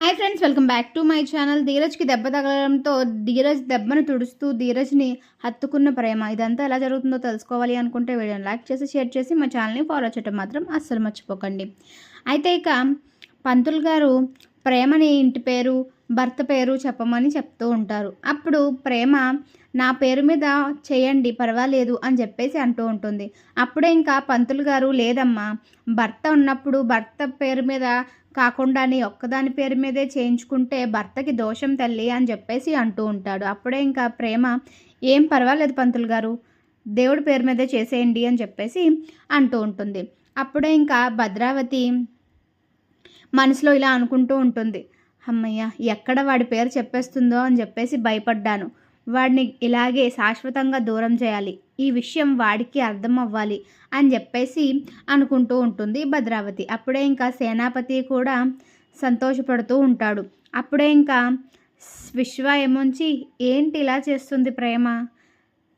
Hi friends, welcome back to my channel. ధీరజ్కి దెబ్బ తగలడంతో ధీరజ్ దెబ్బను తుడుస్తూ ధీరజ్ని హత్తుకున్న ప్రేమ. ఇదంతా ఎలా జరుగుతుందో తెలుసుకోవాలి అనుకుంటే వీడియోని లైక్ చేసి షేర్ చేసి మా ఛానల్ని ఫాలో చేయడం మాత్రం అస్సలు మర్చిపోకండి. అయితే ఇక పంతులు గారు ప్రేమని ఇంటి పేరు భర్త పేరు చెప్పమని చెప్తూ ఉంటారు. అప్పుడు ప్రేమ నా పేరు మీద చేయండి పర్వాలేదు అని చెప్పేసి అంటూ ఉంటుంది. అప్పుడే ఇంకా పంతులు గారు లేదమ్మా, భర్త ఉన్నప్పుడు భర్త పేరు మీద కాకుండా నీ ఒక్కదాని పేరు మీదే చేయించుకుంటే భర్తకి దోషం తల్లి అని చెప్పేసి అంటూ ఉంటాడు. అప్పుడే ఇంకా ప్రేమ ఏం పర్వాలేదు పంతులు గారు, దేవుడి పేరు మీదే చేసేయండి అని చెప్పేసి అంటూ ఉంటుంది. అప్పుడే ఇంకా భద్రావతి మనసులో ఇలా అనుకుంటూ ఉంటుంది, అమ్మయ్య ఎక్కడ వాడి పేరు చెప్పేస్తుందో అని చెప్పేసి భయపడ్డాను. వాడిని ఇలాగే శాశ్వతంగా దూరం చేయాలి, ఈ విషయం వాడికి అర్థం అవ్వాలి అని చెప్పేసి అనుకుంటూ ఉంటుంది భద్రావతి. అప్పుడే ఇంకా సేనాపతి కూడా సంతోషపడుతూ ఉంటాడు. అప్పుడే ఇంకా విశ్వ ఏమొంచి ఏంటి ఇలా చేస్తుంది ప్రేమ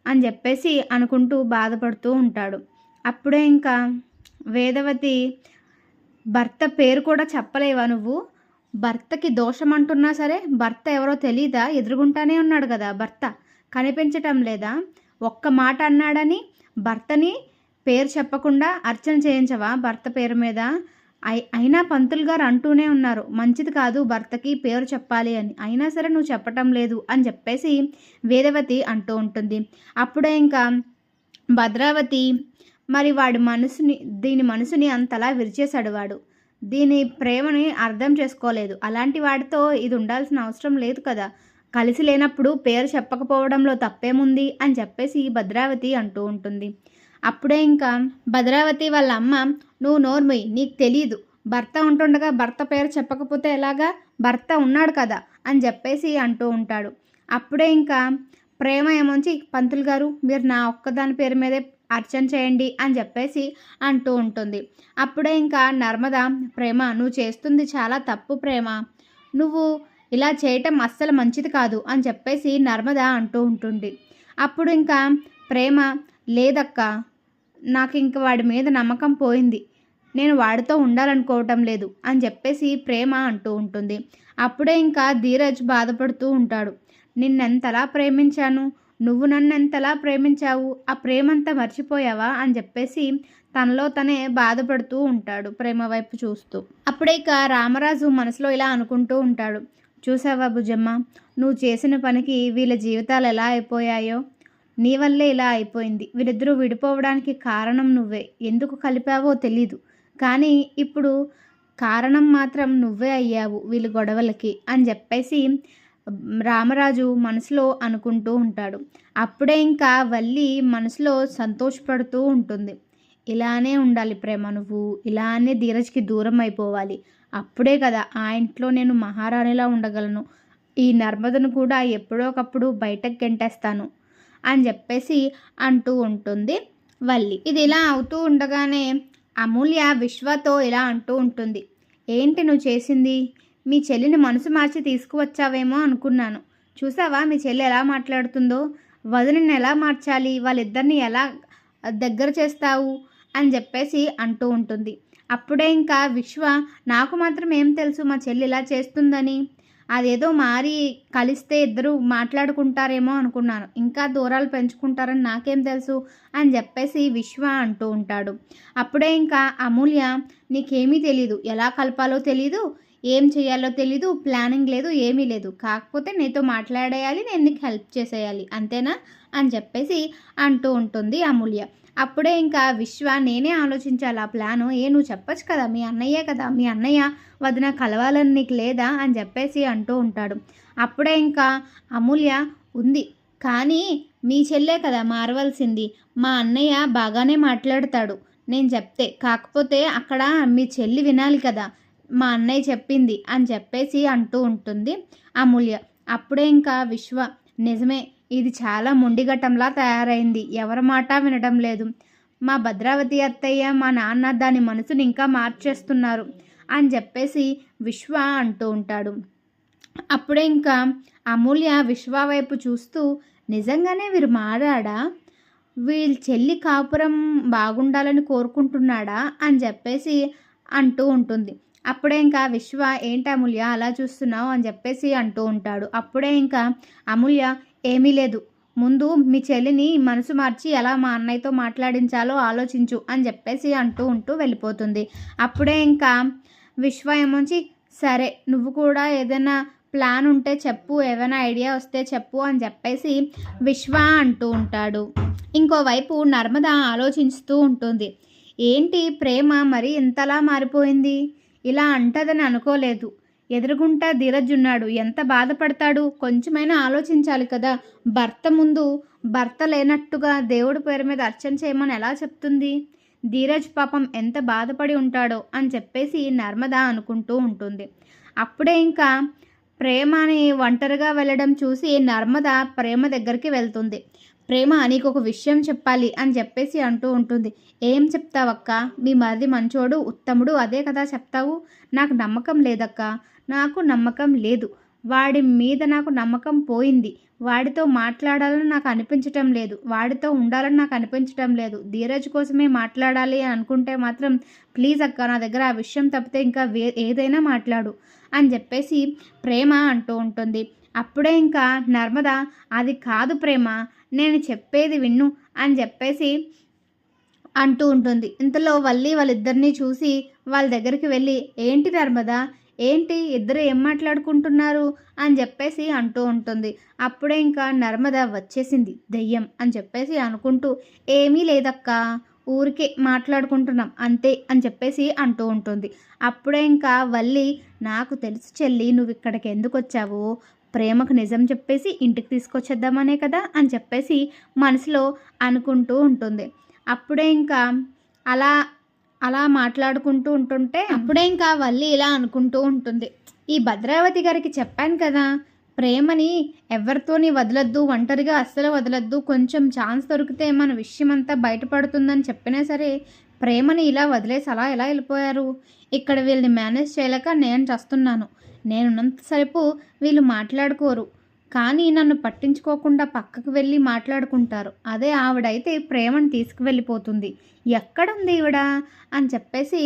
అని చెప్పేసి అనుకుంటూ బాధపడుతూ ఉంటాడు. అప్పుడే ఇంకా వేదవతి భర్త పేరు కూడా చెప్పలేవా నువ్వు, భర్తకి దోషం అంటున్నా సరే భర్త ఎవరో తెలీదా, ఎదురుగుంటానే ఉన్నాడు కదా భర్త, కనిపించటం లేదా, ఒక్క మాట అన్నాడని భర్తని పేరు చెప్పకుండా అర్చన చేయించవా భర్త పేరు మీద, అయినా పంతులు గారు అంటూనే ఉన్నారు మంచిది కాదు భర్తకి పేరు చెప్పాలి అని, అయినా సరే నువ్వు చెప్పటం లేదు అని చెప్పేసి వేదవతి అంటూ ఉంటుంది. అప్పుడే ఇంకా భద్రావతి మరి వాడి మనసుని దీని మనసుని అంతలా విరిచేశాడు వాడు, దీని ప్రేమని అర్థం చేసుకోలేదు, అలాంటి వాడితో ఇది ఉండాల్సిన అవసరం లేదు కదా, కలిసి లేనప్పుడు పేరు చెప్పకపోవడంలో తప్పేముంది అని చెప్పేసి భద్రావతి అంటూ ఉంటుంది. అప్పుడే ఇంకా భద్రావతి వాళ్ళ అమ్మ నువ్వు నోర్మొయ్, నీకు తెలీదు, భర్త ఉంటుండగా భర్త పేరు చెప్పకపోతే ఎలాగా, భర్త ఉన్నాడు కదా అని చెప్పేసి అంటూ ఉంటాడు. అప్పుడే ఇంకా ప్రేమ ఏమొంచి పంతులు గారు మీరు నా ఒక్కదాని పేరు మీదే అర్చన చేయండి అని చెప్పేసి అంటూ ఉంటుంది. అప్పుడే ఇంకా నర్మద ప్రేమ నువ్వు చేస్తుంది చాలా తప్పు ప్రేమ, నువ్వు ఇలా చేయటం అస్సలు మంచిది కాదు అని చెప్పేసి నర్మద అంటూ ఉంటుంది. అప్పుడు ఇంకా ప్రేమ లేదక్క, నాకు ఇంక వాడి మీద నమ్మకం పోయింది, నేను వాడితో ఉండాలనుకోవటం లేదు అని చెప్పేసి ప్రేమ అంటూ ఉంటుంది. అప్పుడే ఇంకా ధీరజ్ బాధపడుతూ ఉంటాడు, నిన్నెంతలా ప్రేమించాను, నువ్వు నన్ను ఎంతలా ప్రేమించావు, ఆ ప్రేమంతా మర్చిపోయావా అని చెప్పేసి తనలో తనే బాధపడుతూ ఉంటాడు ప్రేమ వైపు చూస్తూ. అప్పుడే ఇక రామరాజు మనసులో ఇలా అనుకుంటూ ఉంటాడు, చూసావా భుజమ్మ, నువ్వు చేసిన పనికి వీళ్ళ జీవితాలు ఎలా అయిపోయాయో, నీ వల్లే ఇలా అయిపోయింది, వీళ్ళిద్దరూ విడిపోవడానికి కారణం నువ్వే, ఎందుకు కలిపావో తెలీదు కానీ ఇప్పుడు కారణం మాత్రం నువ్వే అయ్యావు వీళ్ళ గొడవలకి అని చెప్పేసి రామరాజు మనసులో అనుకుంటూ ఉంటాడు. అప్పుడే ఇంకా వల్లి మనసులో సంతోషపడుతూ ఉంటుంది, ఇలానే ఉండాలి ప్రేమ, నువ్వు ఇలానే ధీరజ్కి దూరం అయిపోవాలి, అప్పుడే కదా ఆ ఇంట్లో నేను మహారాణిలా ఉండగలను, ఈ నర్మదను కూడా ఎప్పుడోకప్పుడు బయటకు గెంటేస్తాను అని చెప్పేసి అంటూ ఉంటుంది వల్లి. ఇది ఇలా అవుతూ ఉండగానే అమూల్య విశ్వతో ఇలా అంటూ ఉంటుంది, ఏంటి నువ్వు చేసింది, మీ చెల్లిని మనసు మార్చి తీసుకువచ్చావేమో అనుకున్నాను, చూసావా మీ చెల్లి ఎలా మాట్లాడుతుందో, వదినని ఎలా మార్చాలి, వాళ్ళిద్దరిని ఎలా దగ్గర చేస్తావు అని చెప్పేసి అంటూ ఉంటుంది. అప్పుడే ఇంకా విశ్వ నాకు మాత్రం ఏం తెలుసు మా చెల్లి ఇలా చేస్తుందని, అదేదో మారి కలిస్తే ఇద్దరు మాట్లాడుకుంటారేమో అనుకున్నాను, ఇంకా దూరాలు పెంచుకుంటారని నాకేం తెలుసు అని చెప్పేసి విశ్వ అంటూ ఉంటాడు. అప్పుడే ఇంకా అమూల్య నీకేమీ తెలీదు, ఎలా కలపాలో తెలీదు, ఏం చేయాలో తెలీదు, ప్లానింగ్ లేదు, ఏమీ లేదు, కాకపోతే నీతో మాట్లాడేయాలి, నేను నీకు హెల్ప్ చేసేయాలి అంతేనా అని చెప్పేసి అంటూ ఉంటుంది అమూల్య. అప్పుడే ఇంకా విశ్వ నేనే ఆలోచించాలి ఆ ప్లాను, నువ్వు చెప్పచ్చు కదా, మీ అన్నయ్యే కదా, మీ అన్నయ్య వదిన కలవాలని నీకు లేదా అని చెప్పేసి అంటూ ఉంటాడు. అప్పుడే ఇంకా అమూల్య ఉంది కానీ మీ చెల్లే కదా మారవలసింది, మా అన్నయ్య బాగానే మాట్లాడతాడు నేను చెప్తే, కాకపోతే అక్కడ మీ చెల్లి వినాలి కదా, మా అన్నయ్య చెప్పింది అని చెప్పేసి అంటూ ఉంటుంది అమూల్య. అప్పుడే ఇంకా విశ్వ నిజమే, ఇది చాలా మొండిఘట్టంలా తయారైంది, ఎవరి మాట వినడం లేదు, మా భద్రావతి అత్తయ్య మా నాన్న దాని మనసుని ఇంకా మార్చేస్తున్నారు అని చెప్పేసి విశ్వ అంటూ ఉంటాడు. అప్పుడే ఇంకా అమూల్య విశ్వ వైపు చూస్తూ నిజంగానే వీరు మారాడా, వీళ్ళ చెల్లి కాపురం బాగుండాలని కోరుకుంటున్నాడా అని చెప్పేసి అంటూ ఉంటుంది. అప్పుడే ఇంకా విశ్వ ఏంటి అమూల్య అలా చూస్తున్నావు అని చెప్పేసి అంటూ ఉంటాడు. అప్పుడే ఇంకా అమూల్య ఏమీ లేదు, ముందు మీ చెల్లిని మనసు మార్చి ఎలా మా అన్నయ్యతో మాట్లాడించాలో ఆలోచించు అని చెప్పేసి అంటూ వెళ్ళిపోతుంది. అప్పుడే ఇంకా విశ్వ ఏమొచ్చి సరే నువ్వు కూడా ఏదైనా ప్లాన్ ఉంటే చెప్పు, ఏమైనా ఐడియా వస్తే చెప్పు అని చెప్పేసి విశ్వ అంటూ ఉంటాడు. ఇంకోవైపు నర్మద ఆలోచిస్తూ ఉంటుంది. ఏంటి ప్రేమ మరి ఇంతలా మారిపోయింది, ఇలా అంటదని అనుకోలేదు. ఎదురుగుంటా ధీరజ్ ఉన్నాడు, ఎంత బాధపడతాడు, కొంచెమైనా ఆలోచించాలి కదా. భర్త ముందు భర్త లేనట్టుగా దేవుడి పేరు మీద అర్చన చేయమని ఎలా చెప్తుంది. ధీరజ్ పాపం ఎంత బాధపడి ఉంటాడో అని చెప్పేసి నర్మద అనుకుంటూ ఉంటుంది. అప్పుడే ఇంకా ప్రేమని ఒంటరిగా వెళ్ళడం చూసి నర్మద ప్రేమ దగ్గరికి వెళ్తుంది. ప్రేమ నీకు ఒక విషయం చెప్పాలి అని చెప్పేసి అంటూ ఉంటుంది. ఏం చెప్తావక్క, మీ మరిది మంచోడు ఉత్తముడు అదే కదా చెప్తావు. నాకు నమ్మకం లేదక్క, నాకు నమ్మకం లేదు. వాడి మీద నాకు నమ్మకం పోయింది. వాడితో మాట్లాడాలని నాకు అనిపించటం లేదు, వాడితో ఉండాలని నాకు అనిపించటం లేదు. ధీరజ్ కోసమే మాట్లాడాలి అని అనుకుంటే మాత్రం ప్లీజ్ అక్క, నా దగ్గర ఆ విషయం తప్పితే ఇంకా ఏదైనా మాట్లాడు అని చెప్పేసి ప్రేమ అంటూ ఉంటుంది. అప్పుడే ఇంకా నర్మద అది కాదు ప్రేమ, నేను చెప్పేది విన్ను అని చెప్పేసి అంటూ ఉంటుంది. ఇంతలో వాళ్ళిద్దరినీ చూసి వాళ్ళ దగ్గరికి వెళ్ళి ఏంటి నర్మద, ఏంటి ఇద్దరు ఏం మాట్లాడుకుంటున్నారు అని చెప్పేసి అంటూ ఉంటుంది. అప్పుడే ఇంకా నర్మద వచ్చేసింది దెయ్యం అని చెప్పేసి అనుకుంటూ ఏమీ లేదక్క, ఊరికే మాట్లాడుకుంటున్నాం అంతే అని చెప్పేసి అంటూ ఉంటుంది. అప్పుడే ఇంకా నాకు తెలుసు చెల్లి, నువ్వు ఇక్కడికి ఎందుకు వచ్చావు, ప్రేమకు నిజం చెప్పేసి ఇంటికి తీసుకొచ్చేద్దామనే కదా అని చెప్పేసి మనసులో అనుకుంటూ ఉంటుంది. అప్పుడే ఇంకా అలా మాట్లాడుకుంటూ ఉంటుంటే అప్పుడే ఇంకా ఇలా అనుకుంటూ ఉంటుంది. ఈ భద్రావతి గారికి చెప్పాను కదా, ప్రేమని ఎవరితోని వదలొద్దు, ఒంటరిగా అస్సలు వదలొద్దు, కొంచెం ఛాన్స్ దొరికితే మన విషయం అంతా బయటపడుతుందని చెప్పినా సరే ప్రేమని ఇలా వదిలేసి అలా ఎలా వెళ్ళిపోయారు. ఇక్కడ వీళ్ళని మేనేజ్ చేయలేక నేను చేస్తున్నాను. నేనున్నంతసేపు వీళ్ళు మాట్లాడుకోరు, కానీ నన్ను పట్టించుకోకుండా పక్కకు వెళ్ళి మాట్లాడుకుంటారు. అదే ఆవిడైతే ప్రేమను తీసుకువెళ్ళిపోతుంది. ఎక్కడుంది ఈవిడ అని చెప్పేసి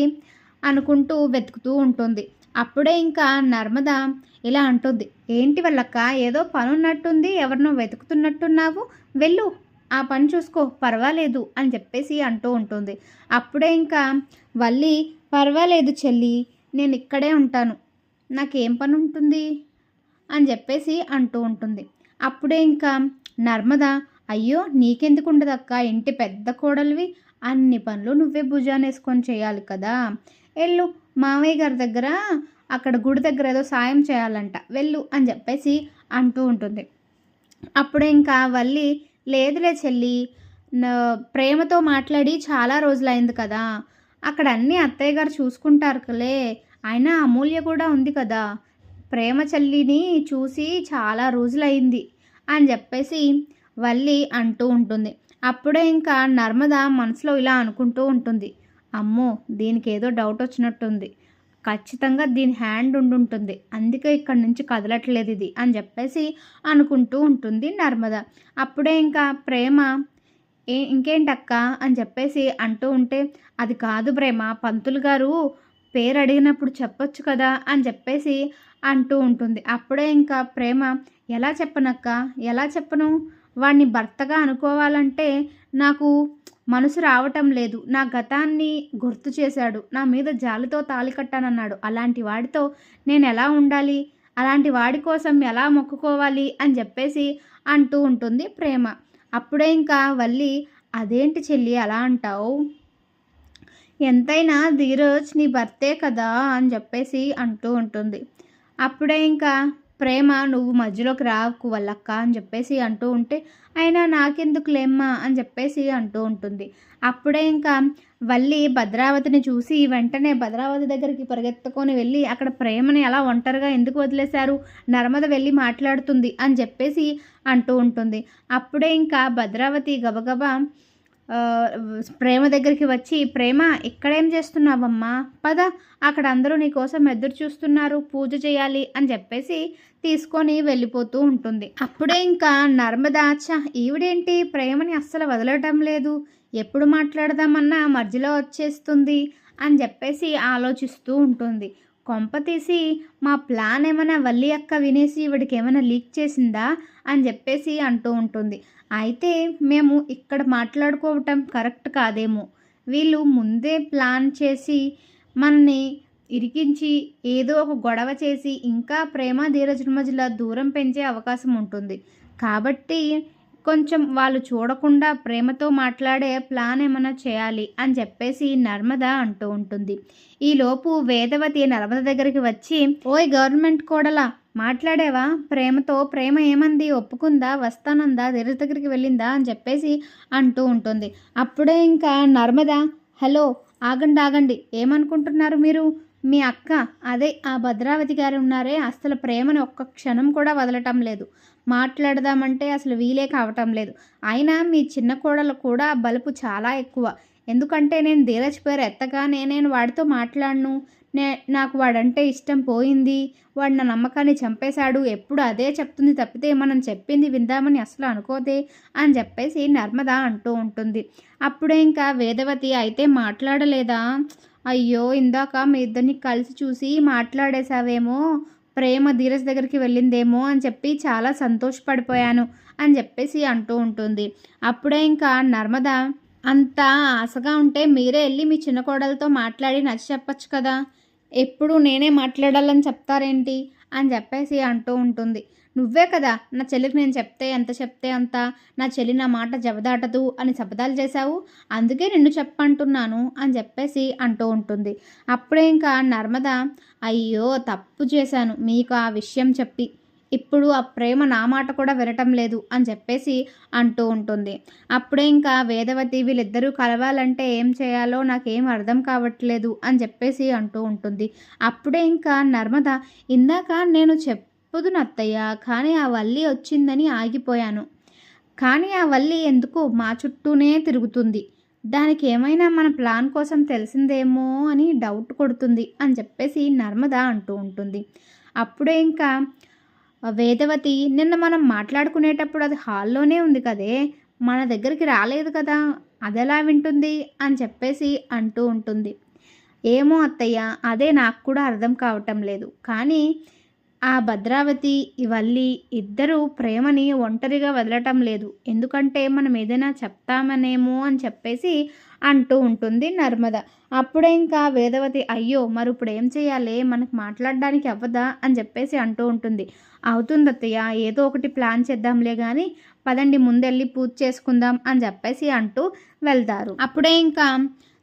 అనుకుంటూ వెతుకుతూ ఉంటుంది. అప్పుడే ఇంకా నర్మద ఇలా అంటుంది. ఏంటి వాళ్ళక్క, ఏదో పని ఉన్నట్టుంది, ఎవరినో వెతుకుతున్నట్టున్నావు, వెళ్ళు ఆ పని చూసుకో పర్వాలేదు అని చెప్పేసి అంటూ ఉంటుంది. అప్పుడే ఇంకా పర్వాలేదు చెల్లి, నేను ఇక్కడే ఉంటాను, నాకేం పని ఉంటుంది అని చెప్పేసి అంటూ ఉంటుంది. అప్పుడే ఇంకా నర్మద అయ్యో నీకెందుకు ఉండదక్క, ఇంటి పెద్ద కోడలివి, అన్ని పనులు నువ్వే భుజాన్ని వేసుకొని చేయాలి కదా, వెళ్ళు మామయ్య గారి దగ్గర అక్కడ గుడి దగ్గర ఏదో సాయం చేయాలంట, వెళ్ళు అని చెప్పేసి అంటూ ఉంటుంది. అప్పుడే ఇంకా లేదులే చెల్లి, ప్రేమతో మాట్లాడి చాలా రోజులైంది కదా, అక్కడ అన్నీ అత్తయ్య గారు చూసుకుంటారులే, అయినా అమూల్య కూడా ఉంది కదా, ప్రేమ చెల్లిని చూసి చాలా రోజులైంది అని చెప్పేసి అంటూ ఉంటుంది. అప్పుడే ఇంకా నర్మద మనసులో ఇలా అనుకుంటూ ఉంటుంది. అమ్మో దీనికి ఏదో డౌట్ వచ్చినట్టుంది, ఖచ్చితంగా దీని హ్యాండ్ ఉండుంటుంది, అందుకే ఇక్కడి నుంచి కదలట్లేదు ఇది అని చెప్పేసి అనుకుంటూ ఉంటుంది నర్మద. అప్పుడే ఇంకా ప్రేమ ఇంకేంటక్క అని చెప్పేసి అంటూ ఉంటే అది కాదు ప్రేమ, పంతులు గారు పేరు అడిగినప్పుడు చెప్పొచ్చు కదా అని చెప్పేసి అంటూ ఉంటుంది. అప్పుడే ఇంకా ప్రేమ ఎలా చెప్పనక్క, ఎలా చెప్పను, వాడిని భర్తగా అనుకోవాలంటే నాకు మనసు రావటం లేదు, నా గతాన్ని గుర్తు చేశాడు, నా మీద జాలితో తాళి కట్టానన్నాడు, అలాంటి వాడితో నేను ఎలా ఉండాలి, అలాంటి వాడి కోసం ఎలా మొక్కుకోవాలి అని చెప్పేసి అంటూ ఉంటుంది ప్రేమ. అప్పుడే ఇంకా అదేంటి చెల్లి అలా అంటావు, ఎంతైనా ధీరజ్ నీ భర్తే కదా అని చెప్పేసి అంటూ ఉంటుంది. అప్పుడే ఇంకా ప్రేమ నువ్వు మధ్యలోకి రాకు వాళ్ళక్క అని చెప్పేసి అంటూ ఉంటే అయినా నాకెందుకు లేమ్మా అని చెప్పేసి అంటూ ఉంటుంది. అప్పుడే ఇంకా భద్రావతిని చూసి వెంటనే భద్రావతి దగ్గరికి పరిగెత్తుకొని వెళ్ళి అక్కడ ప్రేమని అలా ఒంటరిగా ఎందుకు వదిలేశారు, నర్మద వెళ్ళి మాట్లాడుతుంది అని చెప్పేసి అంటూ ఉంటుంది. అప్పుడే ఇంకా భద్రావతి గబగబా ప్రేమ దగ్గరికి వచ్చి ప్రేమ ఇక్కడేం చేస్తున్నావమ్మా, పద అక్కడ అందరూ నీ కోసం ఎదురు చూస్తున్నారు, పూజ చేయాలి అని చెప్పేసి తీసుకొని వెళ్ళిపోతూ ఉంటుంది. అప్పుడే ఇంకా నర్మద ఈవిడేంటి ప్రేమని అస్సలు వదలటం లేదు, ఎప్పుడు మాట్లాడదామన్నా మధ్యలో వచ్చేస్తుంది అని చెప్పేసి ఆలోచిస్తూ ఉంటుంది. కొంప తీసి మా ప్లాన్ ఏమైనా వల్లి అక్క వినేసి వీడికి ఏమైనా లీక్ చేసిందా అని చెప్పేసి అంటూ ఉంటుంది. అయితే మేము ఇక్కడ మాట్లాడుకోవటం కరెక్ట్ కాదేమో, వీళ్ళు ముందే ప్లాన్ చేసి మనని ఇరికించి ఏదో ఒక గొడవ చేసి ఇంకా ప్రేమ ధీరజ్ మధ్యలో దూరం పెంచే అవకాశం ఉంటుంది. కాబట్టి కొంచెం వాళ్ళు చూడకుండా ప్రేమతో మాట్లాడే ప్లాన్ ఏమైనా చేయాలి అని చెప్పేసి నర్మద అంటూ ఉంటుంది. ఈలోపు వేదవతి నర్మద దగ్గరికి వచ్చి, ఓయ్ గవర్నమెంట్ కోడలా, మాట్లాడేవా ప్రేమతో? ప్రేమ ఏమంది? ఒప్పుకుందా? వస్తానందా? ధీరజ్ దగ్గరికి వెళ్ళిందా అని చెప్పేసి అంటూ ఉంటుంది. అప్పుడే ఇంకా నర్మద, హలో ఆగండి, ఏమనుకుంటున్నారు మీరు? మీ అక్క, అదే ఆ భద్రావతి గారు ఉన్నారే, అసలు ప్రేమను ఒక్క క్షణం కూడా వదలటం లేదు. మాట్లాడదామంటే అసలు వీలే కావటం లేదు. అయినా మీ చిన్న కోడలు కూడా బలుపు చాలా ఎక్కువ. ఎందుకంటే నేను ధీరజ్ పేరు ఎత్తగానే నేను వాడితో మాట్లాడను, నాకు వాడంటే ఇష్టం పోయింది, వాడు నా నమ్మకాన్ని చంపేశాడు, ఎప్పుడు అదే చెప్తుంది తప్పితే మనం చెప్పింది విందామని అసలు అనుకోదే అని చెప్పేసి నర్మద అంటూ ఉంటుంది. అప్పుడే ఇంకా వేదవతి, అయితే మాట్లాడలేదా? అయ్యో, ఇందాక మీ ఇద్దరిని కలిసి చూసి మాట్లాడేశావేమో, ప్రేమ ధీరజ్ దగ్గరికి వెళ్ళిందేమో అని చెప్పి చాలా సంతోషపడిపోయాను అని చెప్పేసి అంటూ ఉంటుంది. అప్పుడే ఇంకా నర్మద, అంత ఆశగా ఉంటే మీరే వెళ్ళి మీ చిన్న కోడలతో మాట్లాడి నచ్చ చెప్పచ్చు కదా, ఎప్పుడు నేనే మాట్లాడాలని చెప్తారేంటి అని చెప్పేసి అంటూ ఉంటుంది. నువ్వే కదా నా చెల్లికి నేను ఎంత చెప్తే అంత, నా చెల్లి నా మాట జవదాటదు అని శపథాలు చేశావు, అందుకే నిన్ను చెప్పంటున్నాను అని చెప్పేసి అంటూ ఉంటుంది. అప్పుడే ఇంకా నర్మద, అయ్యో తప్పు చేశాను మీకు ఆ విషయం చెప్పి, ఇప్పుడు ఆ ప్రేమ నా మాట కూడా వినటం లేదు అని చెప్పేసి అంటూ ఉంటుంది. అప్పుడే ఇంకా వేదవతి, వీళ్ళిద్దరూ కలవాలంటే ఏం చేయాలో నాకేం అర్థం కావట్లేదు అని చెప్పేసి అంటూ ఉంటుంది. అప్పుడే ఇంకా నర్మద, ఇందాక నేను చెప్పుదును అత్తయ్య, కానీ ఆ వల్లి వచ్చిందని ఆగిపోయాను, కానీ ఆ వల్లి ఎందుకో మా చుట్టూనే తిరుగుతుంది, దానికి ఏమైనా మన ప్లాన్ కోసం తెలిసిందేమో అని డౌట్ కొడుతుంది అని చెప్పేసి నర్మద అంటూ ఉంటుంది. అప్పుడే ఇంకా వేదవతి, నిన్న మనం మాట్లాడుకునేటప్పుడు అది హాల్లోనే ఉంది కదే, మన దగ్గరికి రాలేదు కదా, అదెలా వింటుంది అని చెప్పేసి అంటూ ఉంటుంది. ఏమో అత్తయ్య, అదే నాకు కూడా అర్థం కావటం లేదు, కానీ ఆ భద్రావతి వల్లి ఇద్దరూ ప్రేమని ఒంటరిగా వదలటం లేదు, ఎందుకంటే మనం ఏదైనా చెప్తామనేమో అని చెప్పేసి అంటూ ఉంటుంది నర్మద. అప్పుడే ఇంకా వేదవతి, అయ్యో మరి ఇప్పుడు ఏం చేయాలి, మనకు మాట్లాడడానికి అవ్వదా అని చెప్పేసి అంటూ ఉంటుంది. అవుతుంది అత్తయ్య, ఏదో ఒకటి ప్లాన్ చేద్దాంలే కానీ పదండి ముందెళ్ళి పూజ చేసుకుందాం అని చెప్పేసి అంటూ వెళ్తారు. అప్పుడే ఇంకా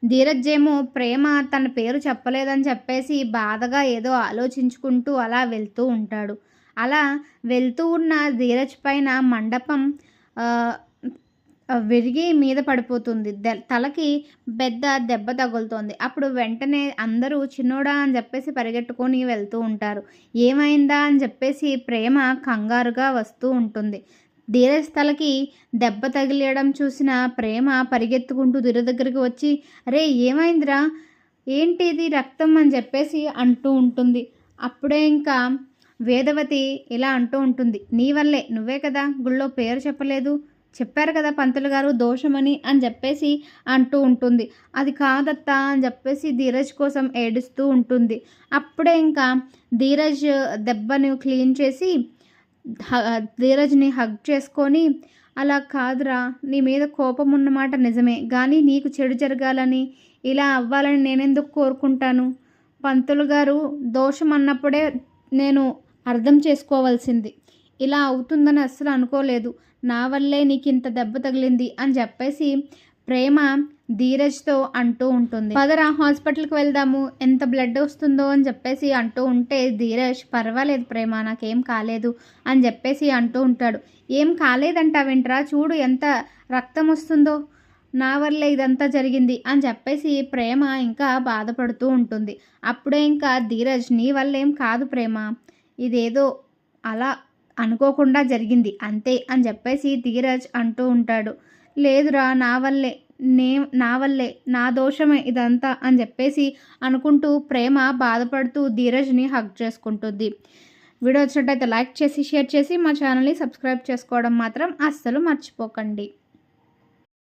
ధీరజ్ ఏమో ప్రేమ తన పేరు చెప్పలేదని చెప్పేసి బాధగా ఏదో ఆలోచించుకుంటూ అలా వెళ్తూ ఉంటాడు. అలా వెళ్తూ ఉన్న ధీరజ్ పైన మండపం విరిగి మీద పడిపోతుంది, తలకి పెద్ద దెబ్బ తగులుతోంది. అప్పుడు వెంటనే అందరూ చిన్నోడా అని చెప్పేసి పరిగెట్టుకొని వెళ్తూ ఉంటారు. ఏమైందా అని చెప్పేసి ప్రేమ కంగారుగా వస్తూ ఉంటుంది. ధీరజ్ తలకి దెబ్బ తగిలేయడం చూసిన ప్రేమ పరిగెత్తుకుంటూ ధీరజ్ దగ్గరికి వచ్చి, అరే ఏమైందిరా, ఏంటి ఇది రక్తం అని చెప్పేసి అంటూ ఉంటుంది. అప్పుడే ఇంకా వేదవతి ఇలా అంటూ ఉంటుంది, నీ వల్లే, నువ్వే కదా గుళ్ళో పేరు చెప్పలేదు, చెప్పారు కదా పంతులు గారు దోషమని అని చెప్పేసి అంటూ ఉంటుంది. అది కాదత్తా అని చెప్పేసి ధీరజ్ కోసం ఏడుస్తూ ఉంటుంది. అప్పుడే ఇంకా ధీరజ్ దెబ్బను క్లీన్ చేసి ధీరజ్ని హగ్ చేసుకొని, అలా కాదురా, నీ మీద కోపం ఉన్నమాట నిజమే, కానీ నీకు చెడు జరగాలని ఇలా అవ్వాలని నేనెందుకు కోరుకుంటాను, పంతులు గారు దోషం అన్నప్పుడే నేను అర్థం చేసుకోవాల్సింది, ఇలా అవుతుందని అస్సలు అనుకోలేదు, నా వల్లే నీకు ఇంత దెబ్బ తగిలింది అని చెప్పేసి ప్రేమ ధీరజ్తో అంటూ ఉంటుంది. పదరా హాస్పిటల్కి వెళ్దాము, ఎంత బ్లడ్ వస్తుందో అని చెప్పేసి అంటూ ఉంటే ధీరజ్, పర్వాలేదు ప్రేమ, నాకేం కాలేదు అని చెప్పేసి అంటూ ఉంటాడు. ఏం కాలేదంటావేంట్రా, చూడు ఎంత రక్తం వస్తుందో, నా వల్లే ఇదంతా జరిగింది అని చెప్పేసి ప్రేమ ఇంకా బాధపడుతూ ఉంటుంది. అప్పుడే ఇంకా ధీరజ్, నీ వల్ల ఏం కాదు ప్రేమ, ఇదేదో అలా అనుకోకుండా జరిగింది అంతే అని చెప్పేసి ధీరజ్ అంటూ ఉంటాడు. లేదురా, నా వల్లే నా దోషమే ఇదంతా అని చెప్పేసి అనుకుంటూ ప్రేమ బాధపడుతూ ధీరజ్ని హగ్ చేసుకుంటుంది. వీడియో వచ్చినట్టయితే లైక్ చేసి షేర్ చేసి మా ఛానల్ని సబ్స్క్రైబ్ చేసుకోవడం మాత్రం అస్సలు మర్చిపోకండి.